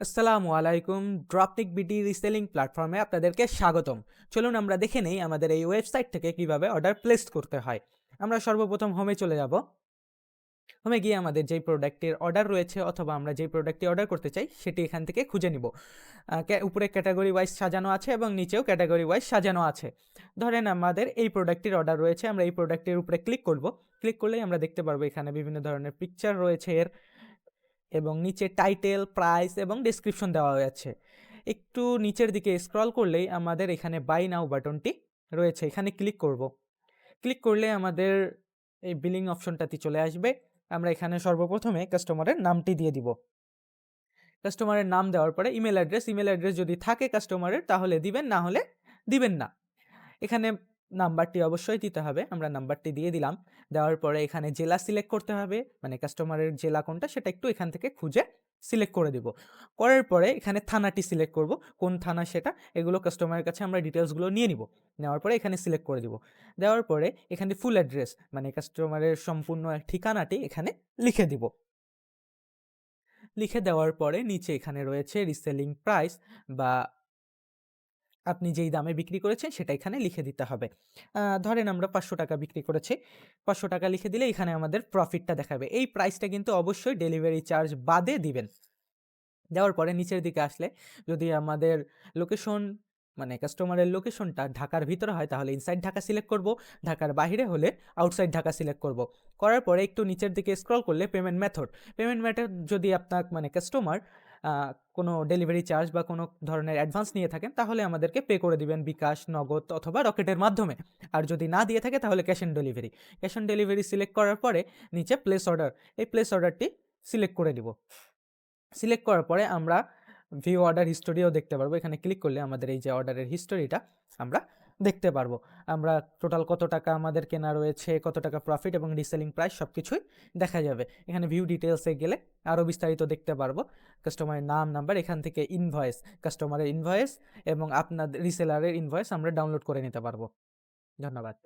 আসসালামু আলাইকুম। ড্রপনিক BD reselling প্ল্যাটফর্মে আপনাদেরকে স্বাগতম। চলুন আমরা দেখে নেই আমাদের এই ওয়েবসাইট থেকে কিভাবে অর্ডার প্লেস করতে হয়। আমরা সর্বপ্রথম হোমে চলে যাব। হোমে গিয়ে আমাদের যেই প্রোডাক্টের অর্ডার রয়েছে অথবা আমরা যেই প্রোডাক্টটি অর্ডার করতে চাই সেটি এখান থেকে খুঁজে নিব। উপরে ক্যাটাগরি ওয়াইজ সাজানো আছে এবং নিচেও ক্যাটাগরি ওয়াইজ সাজানো আছে। ধরেন আমাদের এই প্রোডাক্টটির অর্ডার রয়েছে, আমরা এই প্রোডাক্টের উপরে ক্লিক করব। ক্লিক করলেই আমরা দেখতে পারবো এখানে বিভিন্ন ধরনের পিকচার রয়েছে এর, এবং নিচে টাইটেল, প্রাইস এবং ডেসক্রিপশন দেওয়া হয়েছে। একটু নিচের দিকে স্ক্রল করলেই আমাদের এখানে বাই নাও বাটনটি রয়েছে, এখানে ক্লিক করব। ক্লিক করলে আমাদের এই বিলিং অপশনটাতে চলে আসবে। আমরা এখানে সর্বপ্রথমে কাস্টমারের নামটি দিয়ে দিব। কাস্টমারের নাম দেওয়ার পরে ইমেল অ্যাড্রেস যদি থাকে কাস্টমারের তাহলে দিবেন, না হলে দিবেন না। এখানে নাম্বারটি অবশ্যই দিতে হবে, আমরা নাম্বারটি দিয়ে দিলাম। দেওয়ার পরে এখানে জেলা সিলেক্ট করতে হবে, মানে কাস্টমারের জেলা কোনটা সেটা একটু এখান থেকে খুঁজে সিলেক্ট করে দিব। করার পরে এখানে থানাটি সিলেক্ট করব, কোন থানা সেটা, এগুলো কাস্টমারের কাছে আমরা ডিটেলসগুলো নিয়ে নিব। নেওয়ার পরে এখানে সিলেক্ট করে দিব। দেওয়ার পরে এখানে ফুল অ্যাড্রেস মানে কাস্টমারের সম্পূর্ণ ঠিকানাটি এখানে লিখে দিব। লিখে দেওয়ার পরে নিচে এখানে রয়েছে রিসেলিং প্রাইস, বা আপনি যেই দামে বিক্রি করেছেন সেটা এখানে লিখে দিতে হবে। ধরেন আমরা 500 টাকা বিক্রি করেছি, 500 টাকা লিখে দিলে এখানে আমাদের প্রফিটটা দেখাবে। এই প্রাইসটা কিন্তু অবশ্যই ডেলিভারি চার্জ বাদে দিবেন। দেওয়ার পরে নিচের দিকে আসলে যদি আমাদের লোকেশন মানে কাস্টমারের লোকেশনটা ঢাকার ভিতরে হয় তাহলে ইনসাইড ঢাকা সিলেক্ট করব, ঢাকার বাইরে হলে আউটসাইড ঢাকা সিলেক্ট করব। করার পরে একটু নিচের দিকে স্ক্রল করলে পেমেন্ট মেথড যদি আপনার মানে কাস্টমার কোনো ডেলিভারি চার্জ বা কোনো ধরনের অ্যাডভান্স নিয়ে থাকেন তাহলে আমাদেরকে পে করে দিবেন বিকাশ, নগদ অথবা রকেটের মাধ্যমে। আর যদি না দিয়ে থাকে তাহলে ক্যাশ অন ডেলিভারি সিলেক্ট করার পরে নিচে প্লেস অর্ডার, এই প্লেস অর্ডারটি সিলেক্ট করে দিব। সিলেক্ট করার পরে আমরা ভিউ অর্ডার হিস্টোরিও দেখতে পারবো। এখানে ক্লিক করলে আমাদের এই যে অর্ডারের হিস্টোরিটা আমরা দেখতে পারবো। আমরা টোটাল কত টাকা আমাদের কেনা রয়েছে, কত টাকা প্রফিট এবং রিসেলিং প্রাইস সব কিছুই দেখা যাবে। এখানে ভিউ ডিটেলসে গেলে আরও বিস্তারিত দেখতে পারবো। কাস্টমারের নাম, নাম্বার, এখান থেকে ইনভয়েস, কাস্টমারের ইনভয়েস এবং আপনার রিসেলারের ইনভয়েস আমরা ডাউনলোড করে নিতে পারবো। ধন্যবাদ।